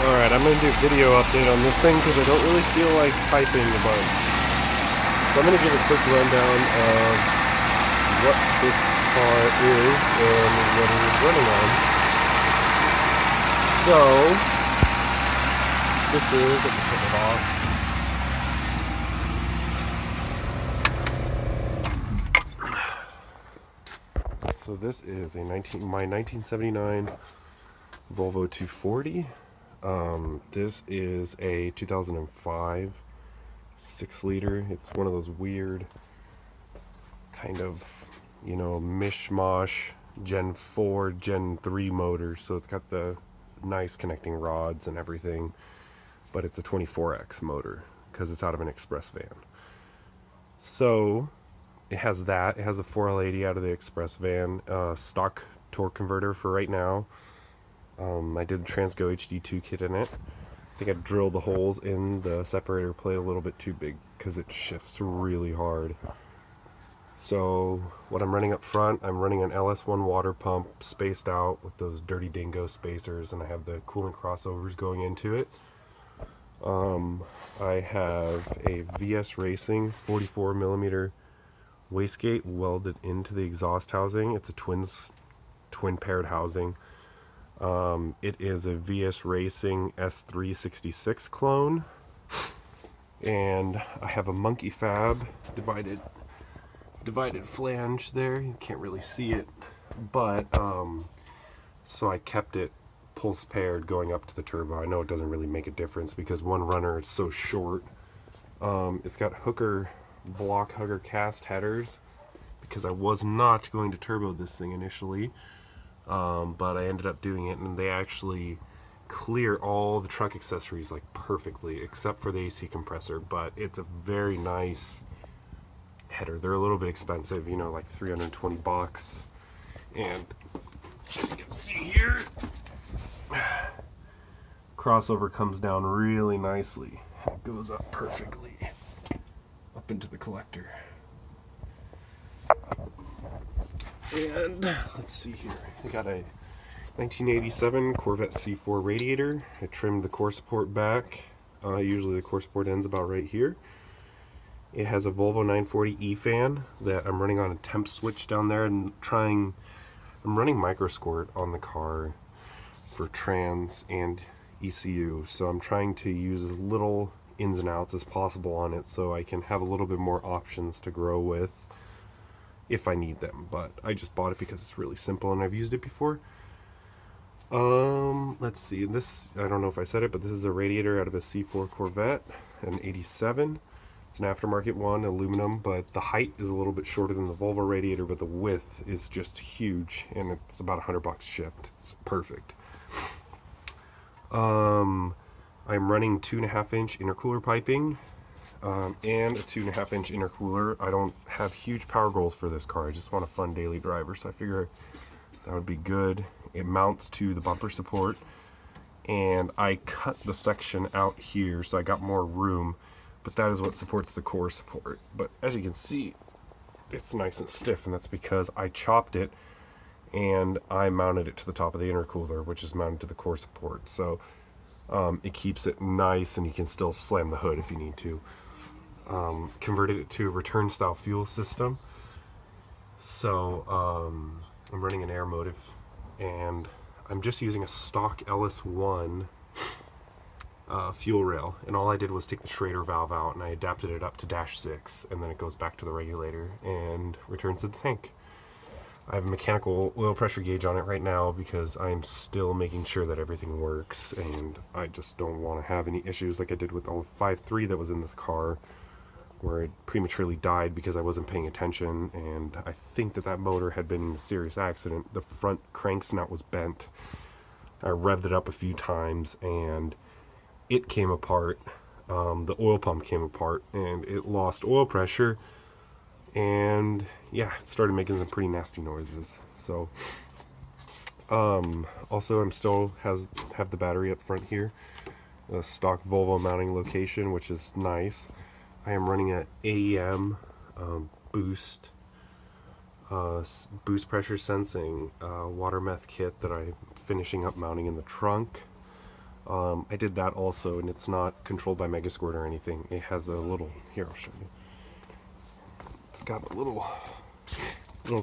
Alright, I'm going to do a video update on this thing because I don't really feel like typing a bunch. So I'm going to give a quick rundown of what this car is and what it is running on. So, this is, let me turn it off. So this is my 1979 Volvo 240. This is a 2005 6-liter. It's one of those weird kind of, mishmash Gen 4, Gen 3 motors. So it's got the nice connecting rods and everything, but it's a 24X motor because it's out of an express van. So it has that. It has a 4L80 out of the express van, stock torque converter for right now. I did the Transgo HD2 kit in it. I think I drilled the holes in the separator plate a little bit too big because it shifts really hard. So what I'm running up front, I'm running an LS1 water pump spaced out with those dirty dingo spacers, and I have the coolant crossovers going into it. I have a VS Racing 44 millimeter wastegate welded into the exhaust housing. It's a twin paired housing. It is a VS Racing S366 clone, and I have a monkey fab divided flange there. You can't really see it, but so I kept it pulse paired going up to the turbo. I know it doesn't really make a difference because one runner is so short. It's got block hugger cast headers because I was not going to turbo this thing initially. But I ended up doing it, and they actually clear all the truck accessories like perfectly except for the AC compressor. But it's a very nice header. They're a little bit expensive, like 320 bucks, and as you can see here, crossover comes down really nicely. It goes up perfectly up into the collector. And let's see here. I got a 1987 Corvette C4 radiator. I trimmed the core support back. Usually the core support ends about right here. It has a Volvo 940E fan that I'm running on a temp switch down there, and I'm running microsquirt on the car for trans and ECU. So I'm trying to use as little ins and outs as possible on it so I can have a little bit more options to grow with if I need them. But I just bought it because it's really simple and I've used it before. Let's see, this, I don't know if I said it, but this is a radiator out of a C4 Corvette, an 87. It's an aftermarket one, aluminum, but the height is a little bit shorter than the Volvo radiator, but the width is just huge, and it's about 100 bucks shipped. It's perfect. I'm running 2.5-inch intercooler piping, and a 2.5-inch intercooler. I don't have huge power goals for this car. I just want a fun daily driver, so I figure that would be good. It mounts to the bumper support, and I cut the section out here so I got more room, but that is what supports the core support. But as you can see, it's nice and stiff, and that's because I chopped it and I mounted it to the top of the intercooler, which is mounted to the core support. So it keeps it nice, and you can still slam the hood if you need to. Converted it to a return style fuel system. So I'm running an air motive, and I'm just using a stock LS1 fuel rail, and all I did was take the Schrader valve out and I adapted it up to -6, and then it goes back to the regulator and returns to the tank. I have a mechanical oil pressure gauge on it right now because I'm still making sure that everything works, and I just don't want to have any issues like I did with the 5.3 that was in this car, where it prematurely died because I wasn't paying attention, and I think that motor had been in a serious accident. The front crank snout was bent. I revved it up a few times and it came apart. The oil pump came apart and it lost oil pressure, and yeah, it started making some pretty nasty noises. So also I'm still have the battery up front here, a stock Volvo mounting location, which is nice. I am running an AEM boost pressure sensing water meth kit that I'm finishing up mounting in the trunk. I did that also, and it's not controlled by Megasquirt or anything. It has a little, here I'll show you. It's got a little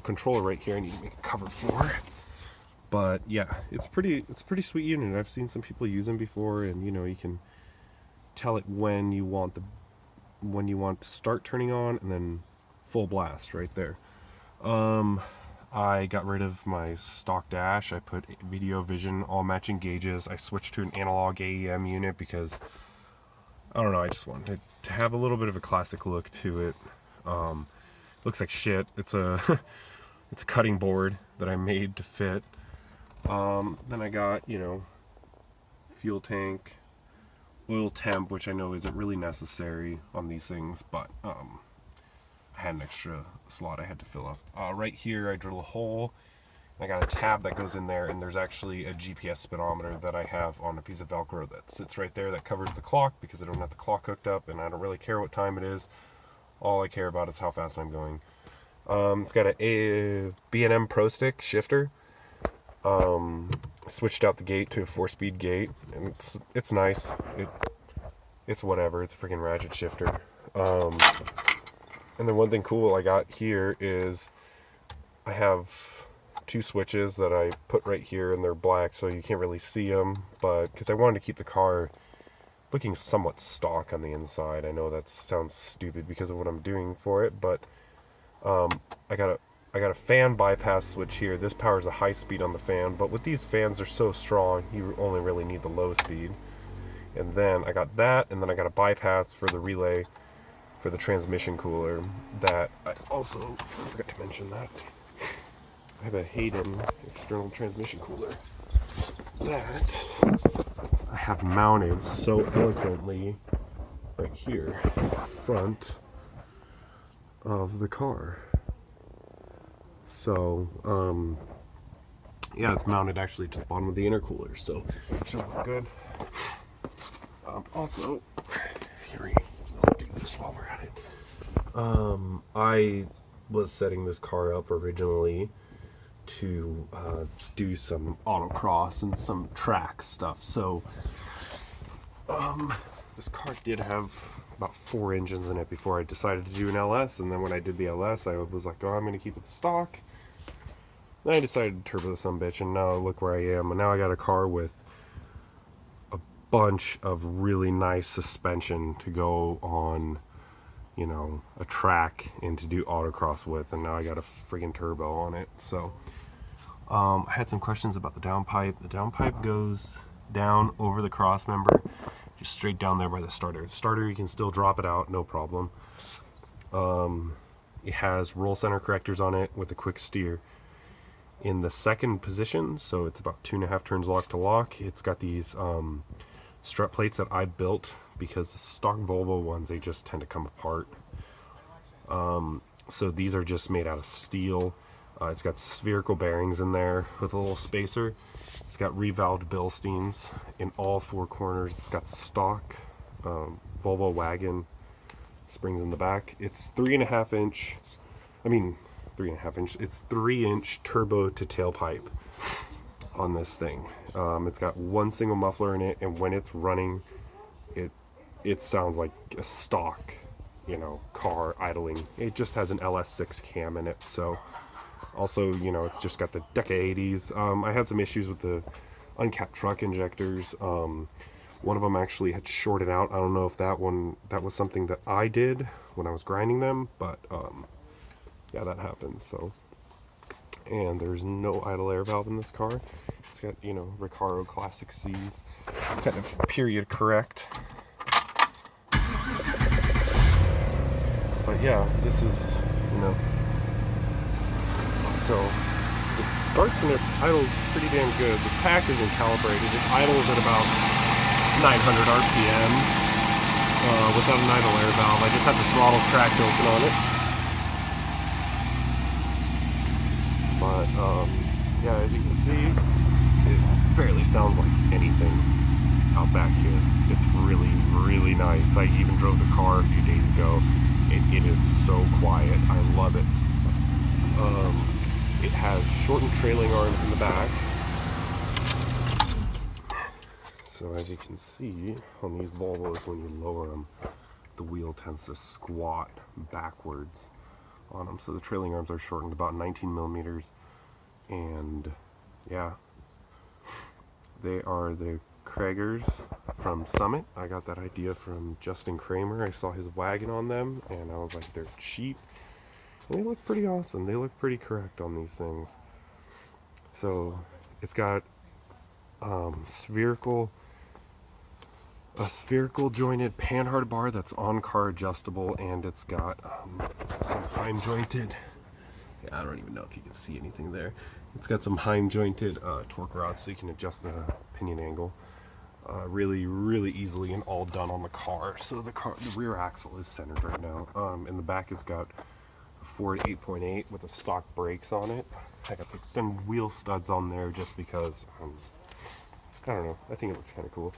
controller right here I need to make a cover for. But yeah, it's a pretty sweet unit. I've seen some people use them before, and you know, you can tell it when you want to start turning on, and then full blast right there. I got rid of my stock dash. I put video vision, all matching gauges. I switched to an analog AEM unit because I don't know, I just wanted to have a little bit of a classic look to it. Looks like shit. It's a it's a cutting board that I made to fit. Then I got, you know, fuel tank, oil temp, which I know isn't really necessary on these things, but I had an extra slot I had to fill up. Right here I drill a hole. I got a tab that goes in there, and there's actually a GPS speedometer that I have on a piece of Velcro that sits right there that covers the clock, because I don't have the clock hooked up and I don't really care what time it is. All I care about is how fast I'm going. It's got a B&M Pro Stick shifter. Switched out the gate to a 4-speed gate, and it's nice. It's whatever. It's a freaking ratchet shifter. And then one thing cool I got here is I have 2 switches that I put right here, and they're black, so you can't really see them. But because I wanted to keep the car looking somewhat stock on the inside. I know that sounds stupid because of what I'm doing for it, but I got a fan bypass switch here. This powers a high speed on the fan, but with these fans, they're so strong, you only really need the low speed. And then I got that, and then I got a bypass for the relay for the transmission cooler that I also forgot to mention that. I have a Hayden external transmission cooler that I have mounted so eloquently right here in front of the car. So, yeah, it's mounted actually to the bottom of the intercooler, so it should look good. Also, here I'll do this while we're at it. I was setting this car up originally to do some autocross and some track stuff. So, this car did have about 4 engines in it before I decided to do an LS, and then when I did the LS, I was like, oh, I'm going to keep it stock. Then I decided to turbo some bitch, and now look where I am. And now I got a car with a bunch of really nice suspension to go on, you know, a track and to do autocross with, and now I got a freaking turbo on it. So I had some questions about the downpipe. The downpipe goes down over the cross member, just straight down there by the starter. The starter, you can still drop it out, no problem. It has roll center correctors on it with a quick steer in the second position, so it's about 2.5 turns lock to lock. It's got these strut plates that I built because the stock Volvo ones, they just tend to come apart. So these are just made out of steel. It's got spherical bearings in there with a little spacer. It's got revalved Bilsteins in all 4 corners. It's got stock Volvo wagon springs in the back. It's 3.5 inch. It's 3-inch turbo to tailpipe on this thing. It's got 1 single muffler in it, and when it's running, it sounds like a stock, you know, car idling. It just has an LS6 cam in it, so also, you know, it's just got the Deca 80s. I had some issues with the uncapped truck injectors. One of them actually had shorted out. I don't know if that was something that I did when I was grinding them, but yeah, that happened. So, and there's no idle air valve in this car. It's got, you know, Recaro Classic C's, kind of period correct. But yeah, this is, you know, so it starts and it idles pretty damn good. The tach isn't calibrated. It idles at about 900 RPM without an idle air valve. I just have the throttle cracked open on it. But yeah, as you can see, it barely sounds like anything out back here. It's really, really nice. I even drove the car a few days ago. It is so quiet. I love it. It has shortened trailing arms in the back. So as you can see on these Volvos, when you lower them, the wheel tends to squat backwards on them. So the trailing arms are shortened about 19 millimeters. And yeah, they are the Kragers from Summit. I got that idea from Justin Kramer. I saw his wagon on them and I was like, they're cheap. And they look pretty awesome. They look pretty correct on these things. So it's got a spherical jointed panhard bar that's on car adjustable, and it's got some Heim jointed. Yeah, I don't even know if you can see anything there. It's got some Heim jointed torque rods, so you can adjust the pinion angle really, really easily, and all done on the car. So the rear axle is centered right now. In the back, it's got a Ford 8.8 with the stock brakes on it. I got the extended wheel studs on there just because I don't know. I think it looks kind of cool.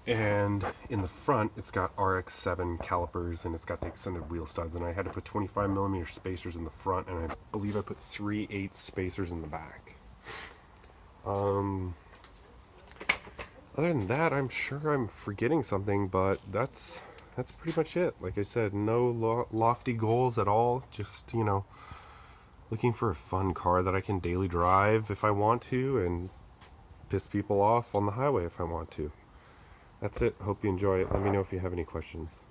And in the front, it's got RX-7 calipers, and it's got the extended wheel studs. And I had to put 25 millimeter spacers in the front, and I believe I put 3/8 spacers in the back. Other than that, I'm sure I'm forgetting something, but that's pretty much it. Like I said, no lofty goals at all. Just, you know, looking for a fun car that I can daily drive if I want to, and piss people off on the highway if I want to. That's it. Hope you enjoy it. Let me know if you have any questions.